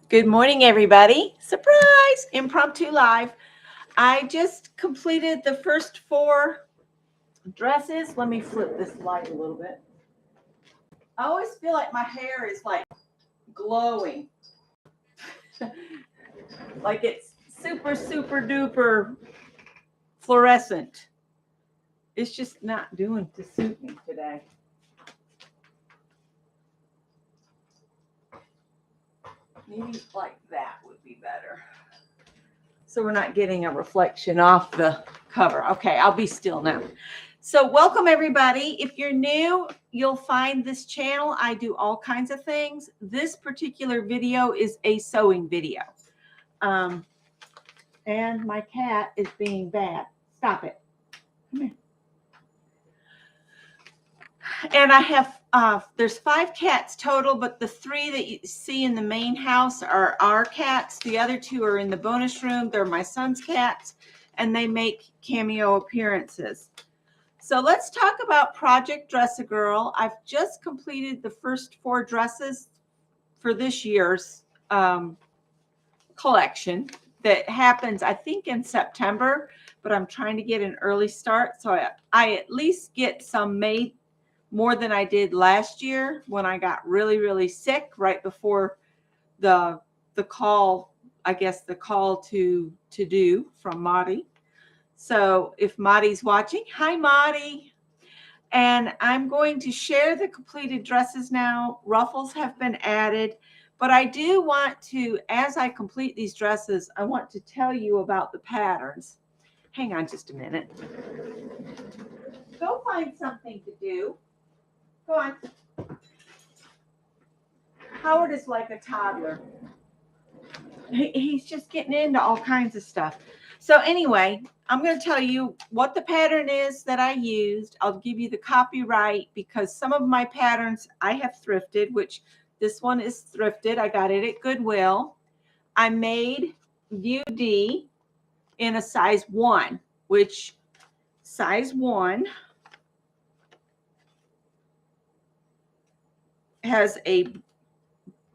Good morning, everybody. Surprise! Impromptu live. I just completed the first 4 dresses. Let me flip this light a little bit. I always feel like my hair is like glowing. Like it's super, super duper fluorescent. It's just not doing to suit me today. Maybe like that would be better. So we're not getting a reflection off the cover. Okay, I'll be still now. So welcome everybody. If you're new, you'll find this channel. I do all kinds of things. This particular video is a sewing video. And my cat is being bad. Stop it. Come here. And I have, there's 5 cats total, but the 3 that you see in the main house are our cats. The other 2 are in the bonus room. They're my son's cats, and they make cameo appearances. So let's talk about Project Dress-A-Girl. I've just completed the first 4 dresses for this year's collection that happens, I think, in September, but I'm trying to get an early start. So I at least get some made more than I did last year when I got really, really sick right before the call, I guess the call to do from Maudie. So if Maudie's watching, hi Maudie. And I'm going to share the completed dresses now. Ruffles have been added, but I do want to, as I complete these dresses, I want to tell you about the patterns. Hang on just a minute. Go find something to do. Go on. Howard is like a toddler. He's just getting into all kinds of stuff. So anyway, I'm going to tell you what the pattern is that I used. I'll give you the copyright because some of my patterns I have thrifted, which this one is thrifted. I got it at Goodwill. I made View D in a size 1, which size 1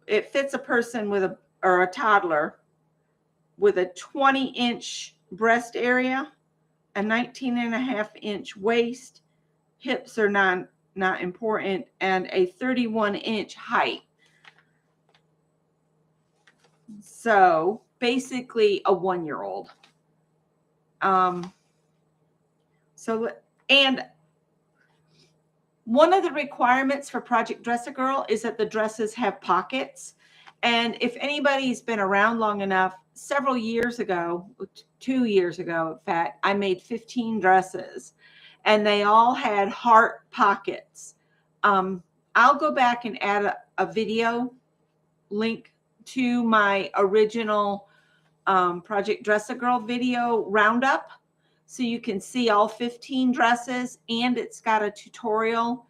it fits a person with or a toddler with a 20-inch breast area, a 19.5-inch waist, hips are not important, and a 31-inch height. So basically a 1-year-old. And one of the requirements for Project Dress-A-Girl is that the dresses have pockets. And if anybody's been around long enough, several years ago, 2 years ago, in fact, I made 15 dresses and they all had heart pockets. I'll go back and add a video link to my original Project Dress-A-Girl video roundup. So you can see all 15 dresses, and it's got a tutorial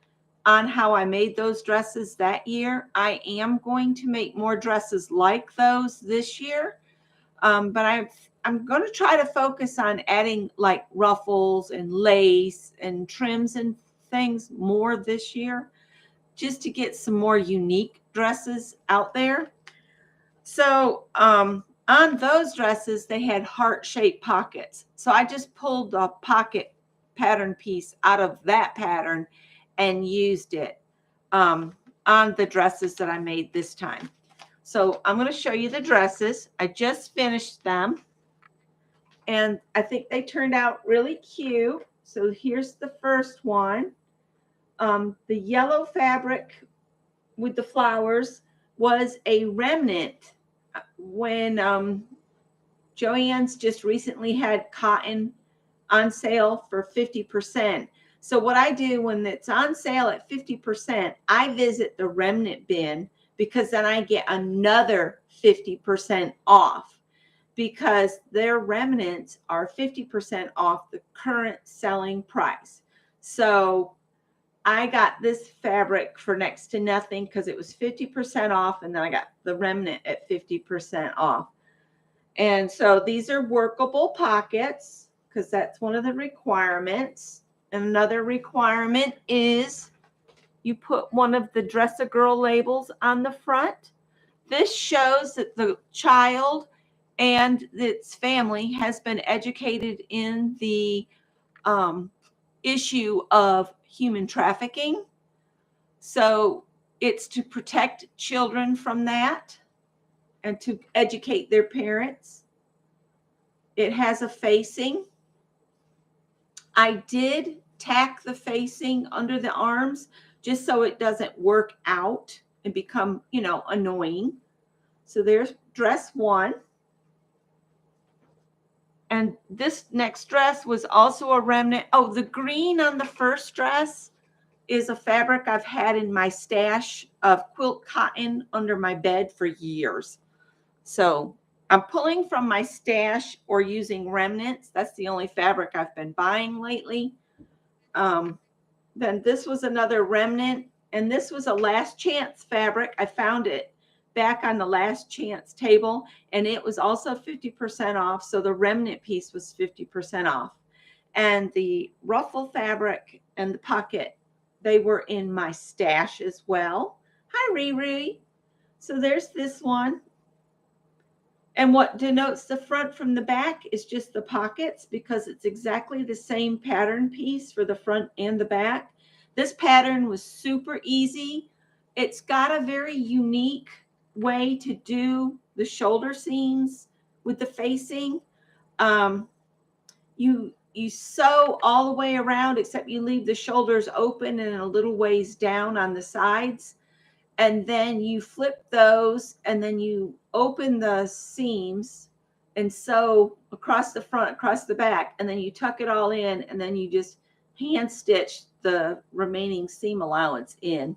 on how I made those dresses that year. I am going to make more dresses like those this year, but I'm going to try to focus on adding like ruffles and lace and trims and things more this year, just to get some more unique dresses out there. So, on those dresses, they had heart-shaped pockets. So I just pulled a pocket pattern piece out of that pattern and used it on the dresses that I made this time. So I'm going to show you the dresses. I just finished them, and I think they turned out really cute. So here's the first one. The yellow fabric with the flowers was a remnant when Joann's just recently had cotton on sale for 50%. So what I do when it's on sale at 50%, I visit the remnant bin because then I get another 50% off because their remnants are 50% off the current selling price. So I got this fabric for next to nothing because it was 50% off, and then I got the remnant at 50% off. And so these are workable pockets because that's one of the requirements. And another requirement is you put one of the Dress-A-Girl labels on the front. This shows that the child and its family has been educated in the issue of human trafficking. So it's to protect children from that and to educate their parents. It has a facing. I did tack the facing under the arms just so it doesn't work out and become, annoying. So there's dress one. And this next dress was also a remnant. Oh, the green on the first dress is a fabric I've had in my stash of quilt cotton under my bed for years. So I'm pulling from my stash or using remnants. That's the only fabric I've been buying lately. Then this was another remnant, and this was a last chance fabric. I found it back on the last chance table, and it was also 50% off. So the remnant piece was 50% off. And the ruffle fabric and the pocket, they were in my stash as well. Hi, Riri. So there's this one. And what denotes the front from the back is just the pockets, because it's exactly the same pattern piece for the front and the back. This pattern was super easy. It's got a very unique way to do the shoulder seams with the facing. You sew all the way around, except you leave the shoulders open and a little ways down on the sides. And then you flip those, and then you open the seams and sew across the front, across the back, and then you tuck it all in, and then you just hand stitch the remaining seam allowance in.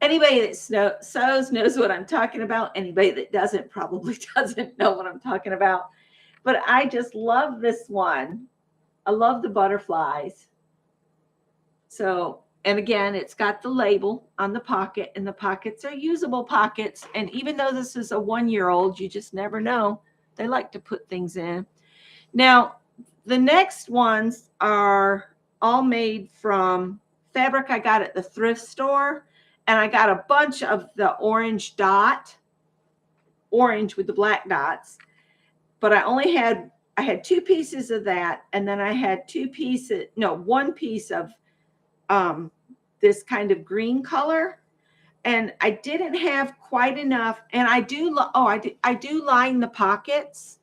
Anybody that sews knows what I'm talking about. Anybody that doesn't probably doesn't know what I'm talking about. But I just love this one. I love the butterflies. So, and again, it's got the label on the pocket, and the pockets are usable pockets. And even though this is a 1-year-old, you just never know. They like to put things in. Now, the next ones are all made from fabric I got at the thrift store. And I got a bunch of the orange with the black dots. But I had 2 pieces of that. And then I had 1 piece of this kind of green color, and I didn't have quite enough. And I do line the pockets,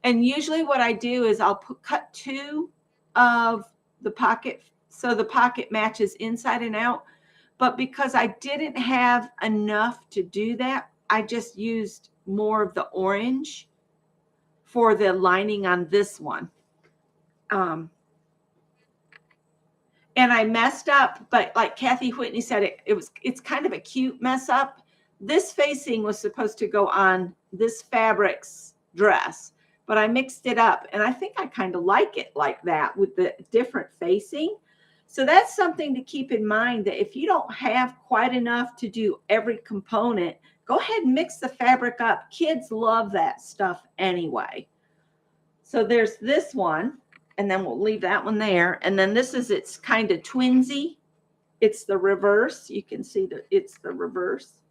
and usually what I do is I'll cut 2 of the pocket so the pocket matches inside and out. But because I didn't have enough to do that, I just used more of the orange for the lining on this one. And I messed up, but like Kathy Whitney said, it's kind of a cute mess up. This facing was supposed to go on this fabric's dress, but I mixed it up, and I think I kind of like it like that with the different facing. So that's something to keep in mind, that if you don't have quite enough to do every component, go ahead and mix the fabric up. Kids love that stuff anyway. So there's this one. And then we'll leave that one there. And then this is its kind of twinsy. It's the reverse. You can see that it's the reverse.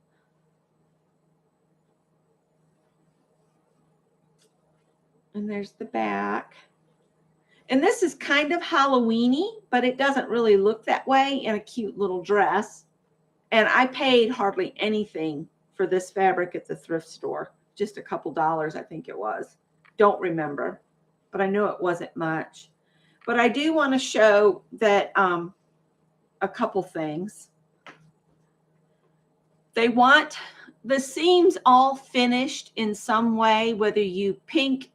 And there's the back. And this is kind of Halloween-y, but it doesn't really look that way in a cute little dress. And I paid hardly anything for this fabric at the thrift store. Just a couple dollars, I think it was. Don't remember. But I know it wasn't much. But I do want to show that a couple things. They want the seams all finished in some way, whether you pink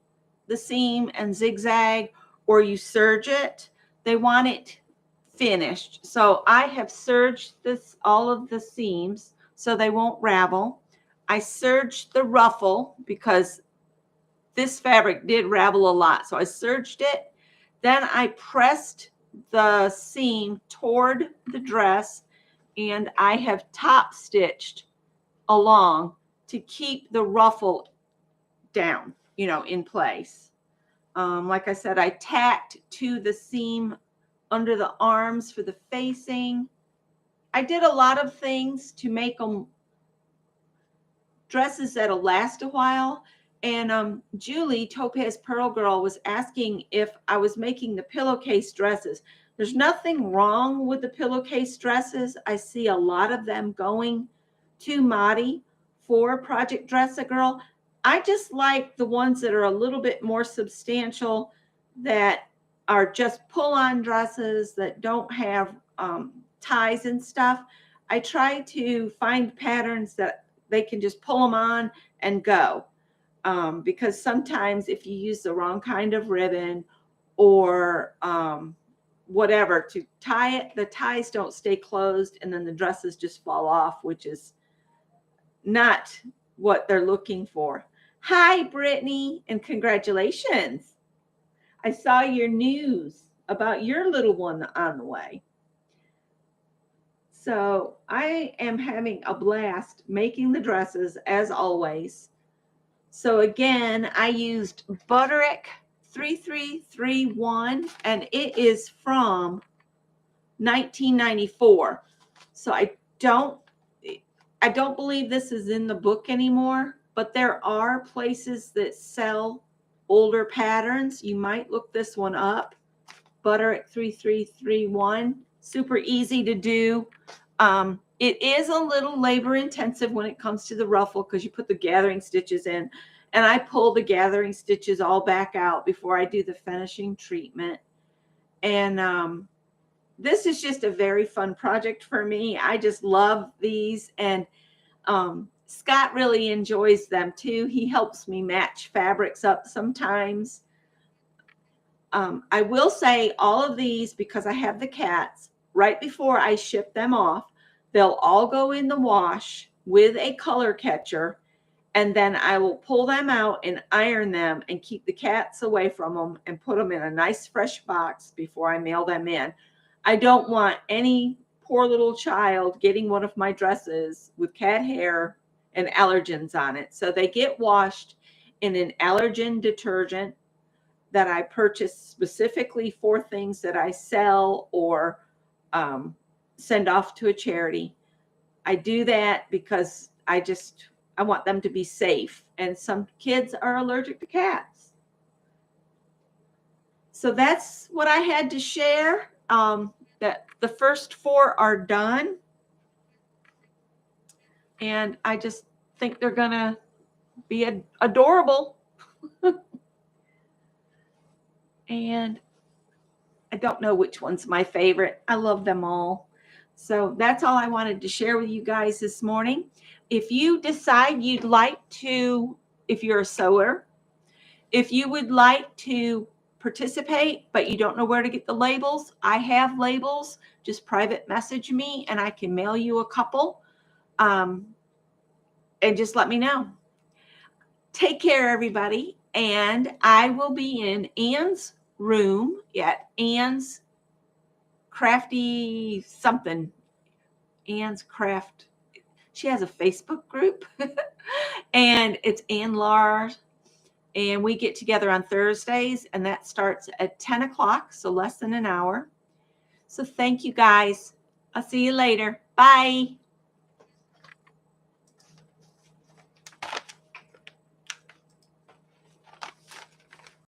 the seam and zigzag or you serge it. They want it finished. So I have serged all of the seams so they won't ravel. I serged the ruffle because this fabric did ravel a lot. So I serged it. Then I pressed the seam toward the dress, and I have top stitched along to keep the ruffle down, in place. Like I said, I tacked to the seam under the arms for the facing. I did a lot of things to make them dresses that'll last a while. And Julie, Topaz Pearl Girl, was asking if I was making the pillowcase dresses. There's nothing wrong with the pillowcase dresses. I see a lot of them going to Madi for Project Dress a Girl. I just like the ones that are a little bit more substantial, that are just pull-on dresses that don't have ties and stuff. I try to find patterns that they can just pull them on and go. Because sometimes if you use the wrong kind of ribbon or whatever to tie it, the ties don't stay closed and then the dresses just fall off, which is not what they're looking for. Hi, Brittany, and congratulations. I saw your news about your little one on the way. So I am having a blast making the dresses as always. So again, I used Butterick 3331, and it is from 1994. So I don't believe this is in the book anymore, but there are places that sell older patterns. You might look this one up. Butterick 3331. Super easy to do. It is a little labor intensive when it comes to the ruffle because you put the gathering stitches in, and I pull the gathering stitches all back out before I do the finishing treatment. And this is just a very fun project for me. I just love these, and Scott really enjoys them too. He helps me match fabrics up sometimes. I will say all of these, because I have the cats, right before I ship them off, they'll all go in the wash with a color catcher, and then I will pull them out and iron them and keep the cats away from them and put them in a nice fresh box before I mail them in. I don't want any poor little child getting one of my dresses with cat hair and allergens on it. So they get washed in an allergen detergent that I purchase specifically for things that I sell or send off to a charity. I do that because I want them to be safe. And some kids are allergic to cats. So that's what I had to share. That the first 4 are done. And I just think they're going to be adorable. And I don't know which one's my favorite. I love them all. So that's all I wanted to share with you guys this morning. If you decide you'd like to, if you're a sewer, if you would like to participate, but you don't know where to get the labels, I have labels. Just private message me and I can mail you a couple. And just let me know. Take care, everybody. And I will be in Ann's room at Ann's Crafty something. Ann's Craft. She has a Facebook group. And it's Ann Lars. And we get together on Thursdays. And that starts at 10 o'clock. So less than an hour. So thank you guys. I'll see you later. Bye.